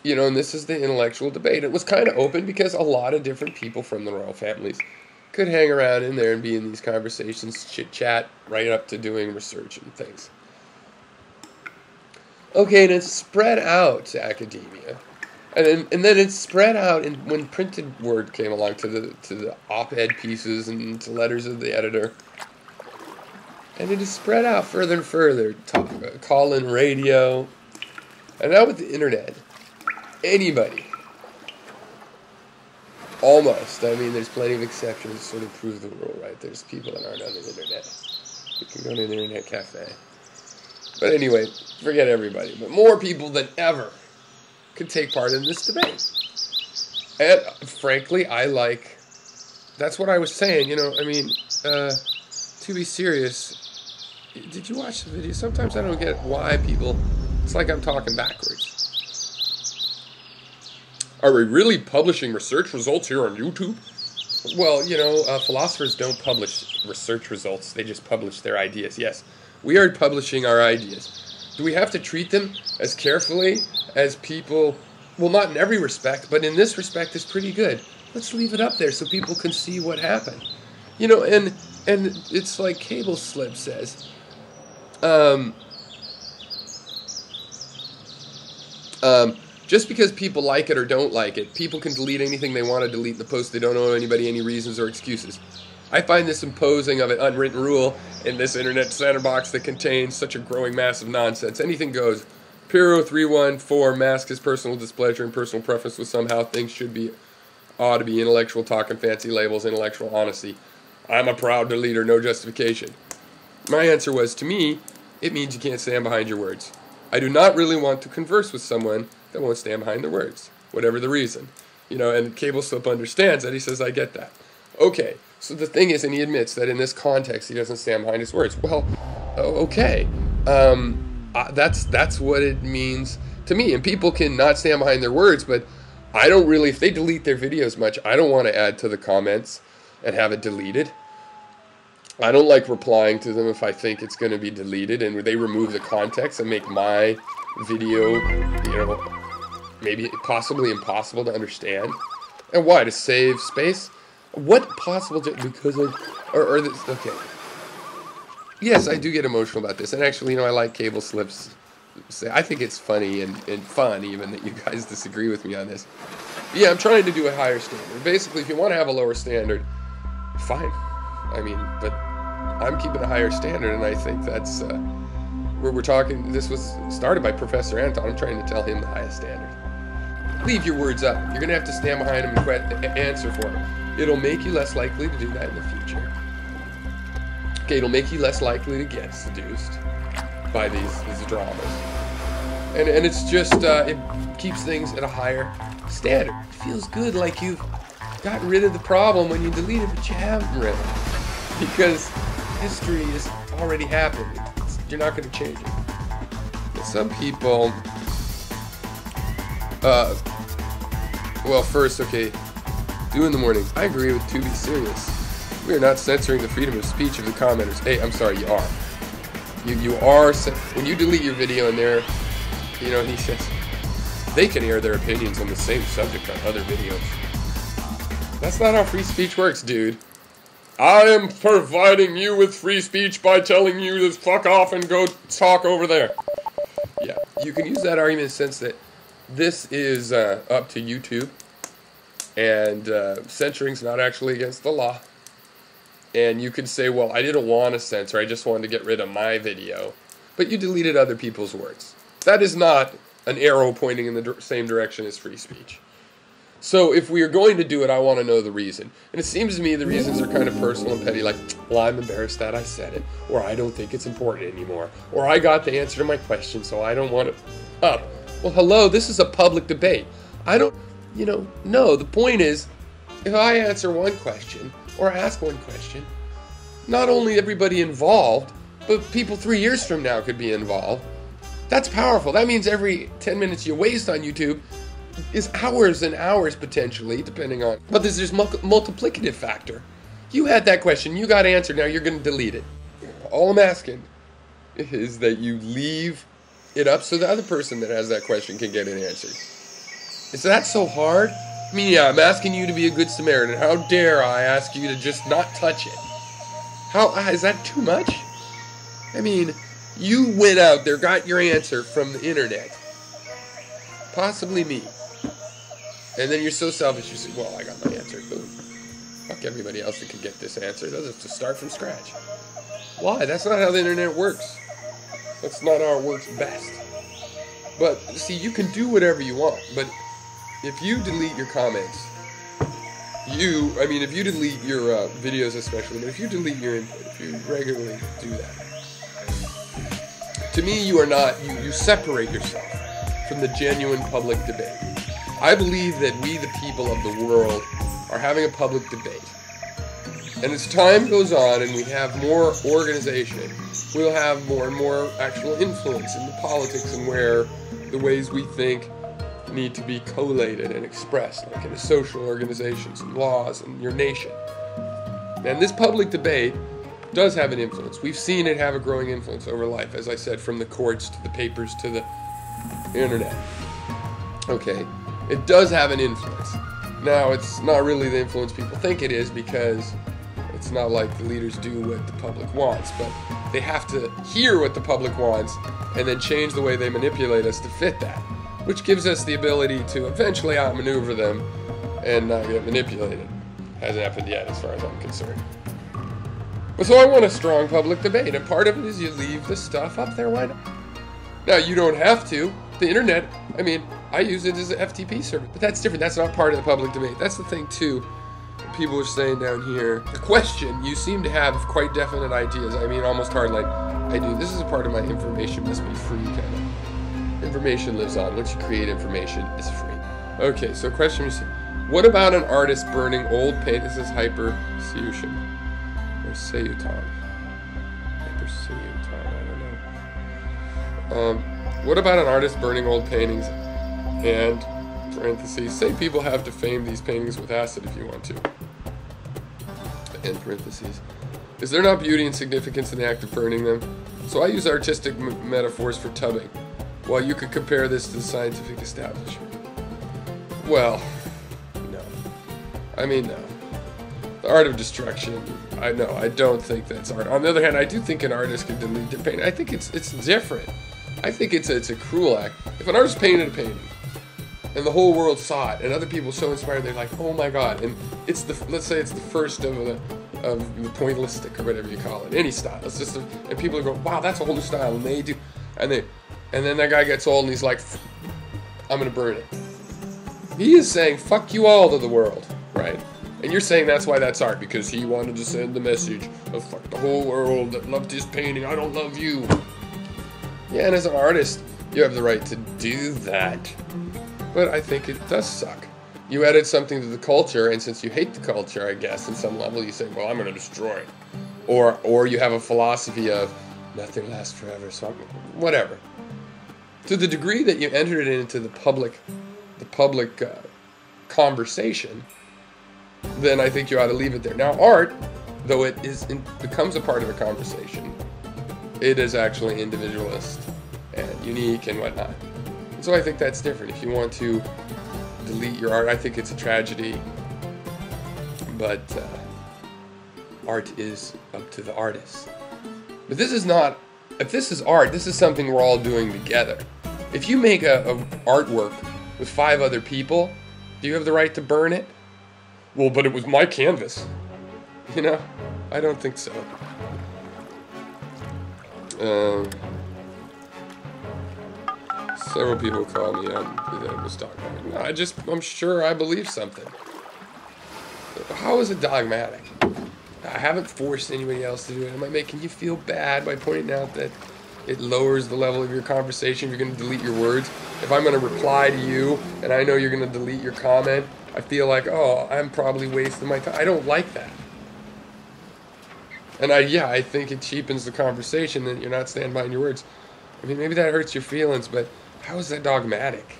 You know, and this is the intellectual debate. It was kind of open because a lot of different people from the royal families could hang around in there and be in these conversations, chit-chat, right up to doing research and things. Okay, and it's spread out to academia. And then it's spread out, and when printed word came along, to the op-ed pieces and to letters of the editor. And it is spread out further and further. Call-in radio. And now with the internet, anybody, almost, I mean, there's plenty of exceptions to sort of prove the rule, right? There's people that aren't on the internet. You can go to an internet cafe. But anyway, forget everybody. But more people than ever could take part in this debate. And frankly, that's what I was saying, you know, I mean, to be serious, did you watch the video? Sometimes I don't get why people, it's like I'm talking backwards. Are we really publishing research results here on YouTube? Well, you know, philosophers don't publish research results. They just publish their ideas. Yes, we are publishing our ideas. Do we have to treat them as carefully as people? Well, not in every respect, but in this respect, it's pretty good. Let's leave it up there so people can see what happened. You know, and it's like Cable Slip says. Just because people like it or don't like it, people can delete anything they want to delete in the post. They don't owe anybody any reasons or excuses. I find this imposing of an unwritten rule in this internet sandbox that contains such a growing mass of nonsense. Anything goes. Piro314 masks his personal displeasure and personal preference with somehow things ought to be intellectual talk and fancy labels, intellectual honesty. I'm a proud deleter, no justification. My answer was, to me, it means you can't stand behind your words. I do not really want to converse with someone that won't stand behind their words, whatever the reason. You know, and Cable Slip understands that. He says, I get that. Okay, so the thing is, and he admits that in this context, he doesn't stand behind his words. Well, okay. That's what it means to me. And people can not stand behind their words, but I don't really, if they delete their videos much, I don't want to add to the comments and have it deleted. I don't like replying to them if I think it's going to be deleted and they remove the context and make my video, you know, maybe possibly impossible to understand. And why? To save space? What possible because of, or this, okay. Yes, I do get emotional about this. And actually, you know, I like Cable Slips. I think it's funny and fun even that you guys disagree with me on this. Yeah, I'm trying to do a higher standard. Basically, if you want to have a lower standard, fine. I mean, but I'm keeping a higher standard, and I think that's where we're talking. This was started by Professor Anton. I'm trying to tell him the highest standard. Leave your words up. You're going to have to stand behind them and answer for them. It'll make you less likely to do that in the future. Okay, it'll make you less likely to get seduced by these dramas. And it's just, it keeps things at a higher standard. It feels good, like you've gotten rid of the problem when you delete it, but you haven't really. Because history has already happened. You're not going to change it. But some people, well, first, okay, do in the morning. I agree with To Be Serious. We are not censoring the freedom of speech of the commenters. Hey, I'm sorry, you are. You are, when you delete your video and there, you know, he says, they can air their opinions on the same subject on other videos. That's not how free speech works, dude. I am providing you with free speech by telling you to fuck off and go talk over there. Yeah, you can use that argument in the sense that this is up to YouTube, and censoring's not actually against the law. And you could say, well, I didn't want to censor, I just wanted to get rid of my video. But you deleted other people's words. That is not an arrow pointing in the same direction as free speech. So if we are going to do it, I want to know the reason. And it seems to me the reasons are kind of personal and petty, like, well, I'm embarrassed that I said it, or I don't think it's important anymore, or I got the answer to my question, so I don't want it up. Well, hello, this is a public debate. I don't, you know, no, the point is, if I answer one question, or ask one question, not only everybody involved, but people 3 years from now could be involved. That's powerful. That means every 10 minutes you waste on YouTube is hours and hours potentially, depending on. But there's this multiplicative factor. You had that question, you got answered, now you're going to delete it. All I'm asking is that you leave it up so the other person that has that question can get it answered. Is that so hard? I mean, yeah, I'm asking you to be a good Samaritan. How dare I ask you to just not touch it? How is that too much? I mean, you went out there, got your answer from the internet. Possibly me. And then you're so selfish, you say, well, I got my answer. Boom. Fuck everybody else that could get this answer. They'll have to start from scratch. Why? That's not how the internet works. That's not how it works best. But, see, you can do whatever you want, but if you delete your comments, if you delete your videos especially, but if you delete your input, if you regularly do that, to me you are not, you separate yourself from the genuine public debate. I believe that we, the people of the world, are having a public debate. And as time goes on and we have more organization, we'll have more and more actual influence in the politics and where the ways we think need to be collated and expressed, like in the social organizations and laws and your nation. And this public debate does have an influence. We've seen it have a growing influence over life, as I said, from the courts to the papers to the internet. Okay, it does have an influence. Now, it's not really the influence people think it is, because it's not like the leaders do what the public wants, but they have to hear what the public wants and then change the way they manipulate us to fit that, which gives us the ability to eventually outmaneuver them and not get manipulated. Hasn't happened yet, as far as I'm concerned. But so I want a strong public debate, and part of it is you leave the stuff up there. Why not? Now, you don't have to. The internet, I mean, I use it as an FTP service, but that's different. That's not part of the public debate. That's the thing, too. People are saying down here, the question, you seem to have quite definite ideas. I mean, almost hard, like, I do. This is a part of my information must be free kind of. Information lives on. Once you create information, it's free. Okay, so question is, what about an artist burning old paint? This is Hyper Seuton. Or Seuton. Hyper Seuton, I don't know. What about an artist burning old paintings? And, parentheses, say people have defamed these paintings with acid if you want to. End parentheses. Is there not beauty and significance in the act of burning them? So I use artistic metaphors for tubbing, while you could compare this to the scientific establishment. Well, no. I mean, no. The art of destruction, I don't think that's art. On the other hand, I do think an artist can delete their painting. I think it's different. I think it's a cruel act. If an artist painted a painting, and the whole world saw it, and other people so inspired, they're like, oh my god, and it's let's say it's the first of the pointillistic, or whatever you call it, any style. It's just, and people are going, wow, that's a whole new style, and they do, and then that guy gets old, and he's like, I'm gonna burn it. He is saying, fuck you all to the world, right? And you're saying that's why that's art, because he wanted to send the message of fuck the whole world that loved his painting, I don't love you. Yeah, and as an artist, you have the right to do that. But I think it does suck. You added something to the culture, and since you hate the culture, I guess, in some level, you say, well, I'm going to destroy it. Or you have a philosophy of, nothing lasts forever, so whatever. To the degree that you entered it into the public conversation, then I think you ought to leave it there. Now, art, though it becomes a part of a conversation, it is actually individualist and unique and whatnot. And so I think that's different. If you want to delete your art, I think it's a tragedy. But art is up to the artist. But this is not, if this is art, this is something we're all doing together. If you make a artwork with 5 other people, do you have the right to burn it? Well, but it was my canvas. You know? I don't think so. Several people call me that it was dogmatic. I'm sure I believe something. How is it dogmatic? I haven't forced anybody else to do it. Am I making you feel bad by pointing out that it lowers the level of your conversation if you're going to delete your words? If I'm going to reply to you and I know you're going to delete your comment, I feel like, oh, I'm probably wasting my time. I don't like that. And I think it cheapens the conversation that you're not standing by your words. I mean, maybe that hurts your feelings, but how is that dogmatic?